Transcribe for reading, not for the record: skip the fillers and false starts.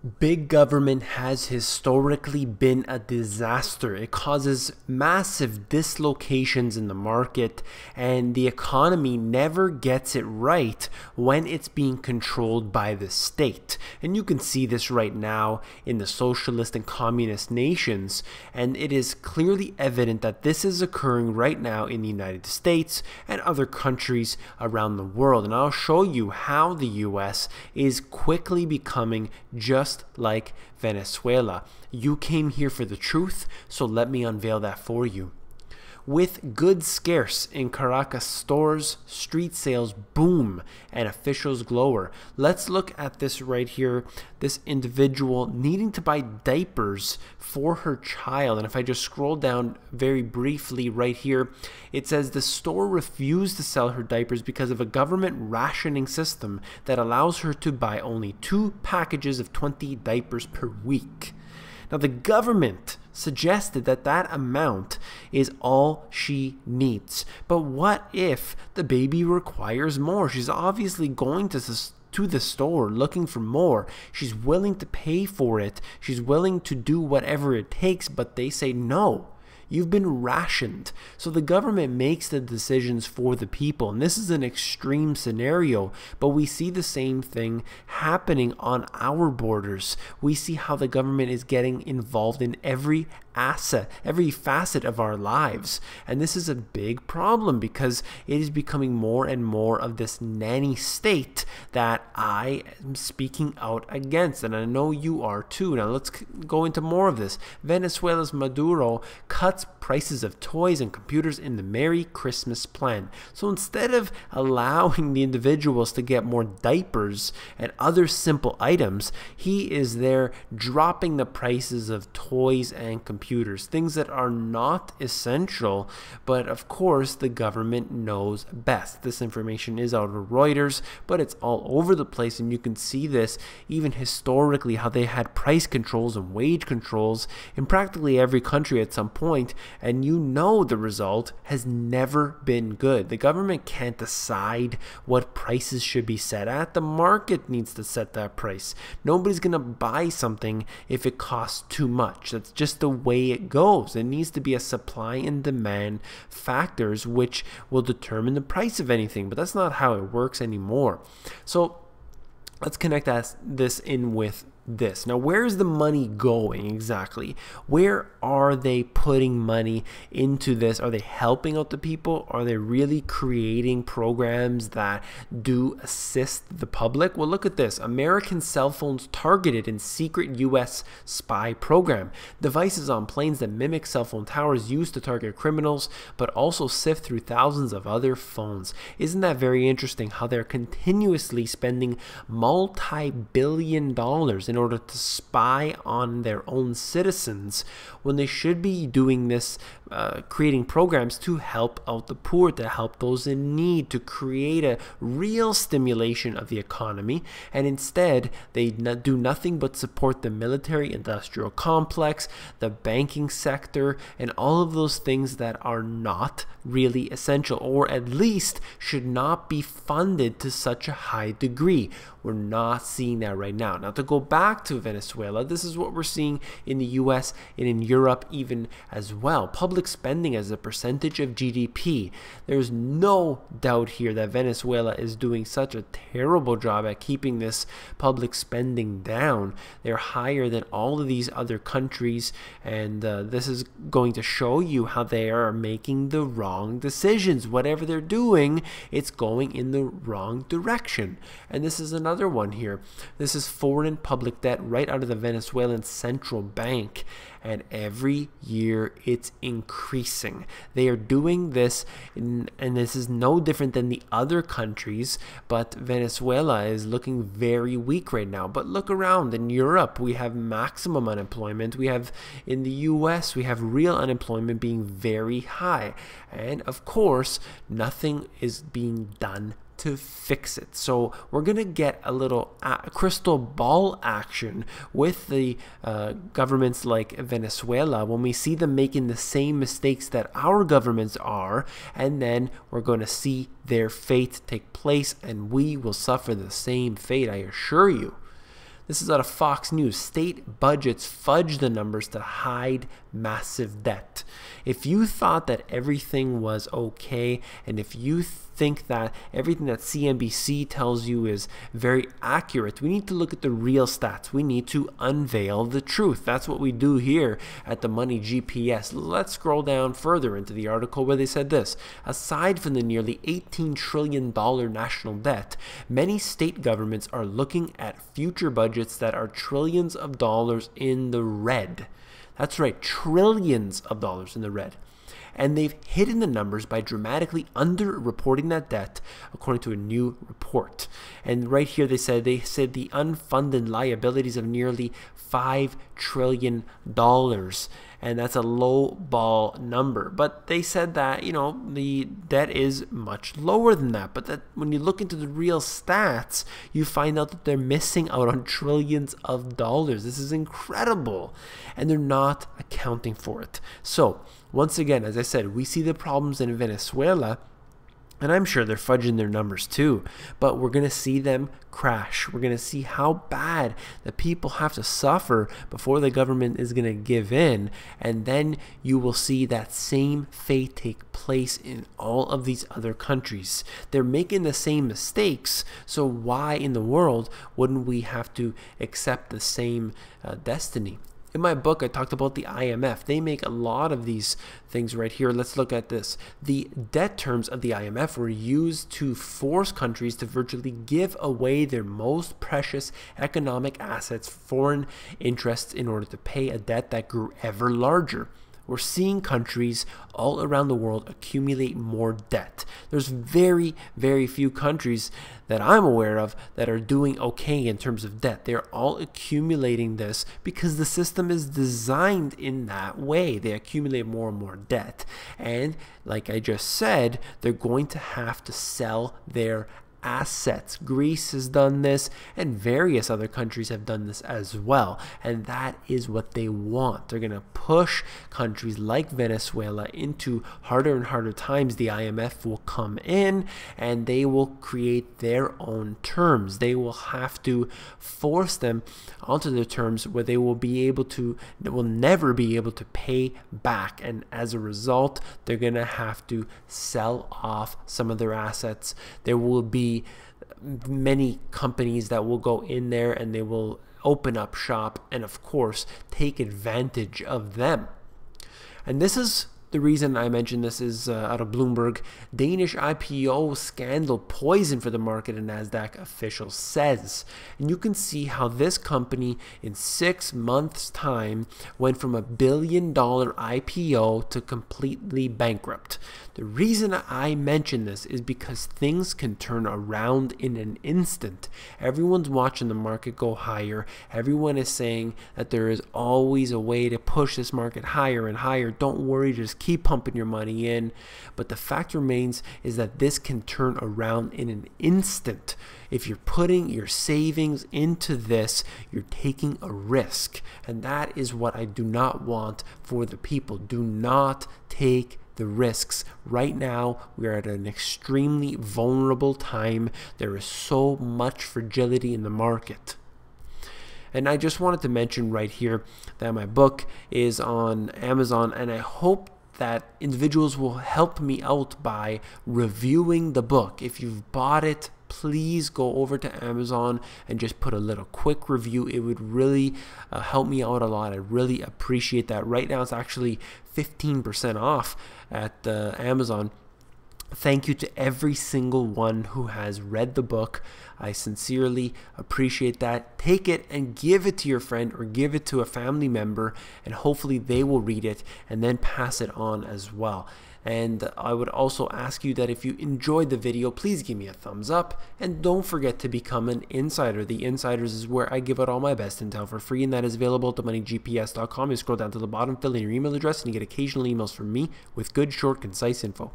Big government has historically been a disaster. It causes massive dislocations in the market, and the economy never gets it right when it's being controlled by the state. And you can see this right now in the socialist and communist nations, and it is clearly evident that this is occurring right now in the United States and other countries around the world. And I'll show you how the US is quickly becoming just like Venezuela. You came here for the truth, so let me unveil that for you. With goods scarce in Caracas stores, street sales boom and officials glower. Let's look at this right here. This individual needing to buy diapers for her child. And if I just scroll down very briefly right here, it says the store refused to sell her diapers because of a government rationing system that allows her to buy only 2 packages of 20 diapers per week. Now, the government suggested that that amount is all she needs. But what if the baby requires more? She's obviously going to the store looking for more. She's willing to pay for it. She's willing to do whatever it takes, but they say no. You've been rationed. So the government makes the decisions for the people. And this is an extreme scenario, but we see the same thing happening on our borders. We see how the government is getting involved in every facet of our lives. And this is a big problem because it is becoming more and more of this nanny state that I am speaking out against. And I know you are too. Now let's go into more of this. Venezuela's Maduro cuts prices of toys and computers in the Merry Christmas plan. So instead of allowing the individuals to get more diapers and other simple items, he is there dropping the prices of toys and computers, things that are not essential, but of course the government knows best. This information is out of Reuters, but it's all over the place, and you can see this even historically, how they had price controls and wage controls in practically every country at some point. And you know the result has never been good. The government can't decide what prices should be set at. The market needs to set that price. Nobody's going to buy something if it costs too much. That's just the way it goes. It needs to be a supply and demand factors which will determine the price of anything. But that's not how it works anymore. So let's connect this in with this. Now, where is the money going exactly? Where are they putting money into this? Are they helping out the people? Are they really creating programs that do assist the public? Well, look at this. American cell phones targeted in secret US spy program. Devices on planes that mimic cell phone towers used to target criminals, but also sift through thousands of other phones. Isn't that very interesting how they're continuously spending multi-billion dollars in order to spy on their own citizens when they should be doing this, creating programs to help out the poor, to help those in need, to create a real stimulation of the economy. And instead, they do nothing but support the military industrial complex, the banking sector, and all of those things that are not really essential, or at least should not be funded to such a high degree. We're not seeing that right now. Now, to go back to Venezuela, this is what we're seeing in the US and in Europe even as well. Public spending as a percentage of GDP. There's no doubt here that Venezuela is doing such a terrible job at keeping this public spending down. They're higher than all of these other countries, and this is going to show you how they are making the wrong decisions. Whatever they're doing, it's going in the wrong direction. And this is another one here. This is foreign public debt right out of the Venezuelan central bank, and every year it's increasing. They are doing this, and this is no different than the other countries, but Venezuela is looking very weak right now. But look around. In Europe, we have maximum unemployment. We have in the US, we have real unemployment being very high. And of course, nothing is being done to fix it. So we're going to get a little crystal ball action with the governments like Venezuela when we see them making the same mistakes that our governments are, and then we're going to see their fate take place, and we will suffer the same fate, I assure you. This is out of Fox News. State budgets fudge the numbers to hide massive debt. If you thought that everything was okay, and if you think that everything that CNBC tells you is very accurate, we need to look at the real stats. We need to unveil the truth. That's what we do here at the Money GPS. Let's scroll down further into the article where they said this. Aside from the nearly $18 trillion national debt, many state governments are looking at future budgets that are trillions of dollars in the red. That's right, trillions of dollars in the red. And they've hidden the numbers by dramatically underreporting that debt, according to a new report. And right here they said the unfunded liabilities of nearly $5 trillion. And that's a low ball number. But they said that, you know, the debt is much lower than that. But that when you look into the real stats, you find out that they're missing out on trillions of dollars. This is incredible. And they're not accounting for it. So, once again, as I said, we see the problems in Venezuela. And I'm sure they're fudging their numbers too, but we're going to see them crash. We're going to see how bad the people have to suffer before the government is going to give in. And then you will see that same fate take place in all of these other countries. They're making the same mistakes, so why in the world wouldn't we have to accept the same destiny? In my book, I talked about the IMF. They make a lot of these things right here. Let's look at this. The debt terms of the IMF were used to force countries to virtually give away their most precious economic assets, foreign interests, in order to pay a debt that grew ever larger. We're seeing countries all around the world accumulate more debt. There's very, very few countries that I'm aware of that are doing okay in terms of debt. They're all accumulating this because the system is designed in that way. They accumulate more and more debt. And like I just said, they're going to have to sell their assets. Greece has done this, and various other countries have done this as well, and that is what they want. They're going to push countries like Venezuela into harder and harder times. The IMF will come in and they will create their own terms. They will have to force them onto the terms where they will never be able to pay back, and as a result they're going to have to sell off some of their assets. There will be many companies that will go in there and they will open up shop and of course take advantage of them. And this is the reason I mentioned this is out of Bloomberg. Danish IPO scandal poison for the market, a Nasdaq official says. And you can see how this company in 6 months' time went from $1 billion IPO to completely bankrupt. The reason I mention this is because things can turn around in an instant. Everyone's watching the market go higher. Everyone is saying that there is always a way to push this market higher and higher. Don't worry, just keep pumping your money in. But the fact remains is that this can turn around in an instant. If you're putting your savings into this, you're taking a risk. And that is what I do not want for the people. Do not take the risks. Right now, we are at an extremely vulnerable time. There is so much fragility in the market. And I just wanted to mention right here that my book is on Amazon, and I hope that individuals will help me out by reviewing the book. If you've bought it, please go over to Amazon and just put a little quick review. It would really help me out a lot. I really appreciate that. Right now it's actually 15% off at Amazon. Thank you to every single one who has read the book. I sincerely appreciate that. Take it and give it to your friend or give it to a family member, and hopefully they will read it and then pass it on as well. And I would also ask you that if you enjoyed the video, please give me a thumbs up, and don't forget to become an insider. The Insiders is where I give out all my best intel for free, and that is available at themoneygps.com. You scroll down to the bottom, fill in your email address, and you get occasional emails from me with good, short, concise info.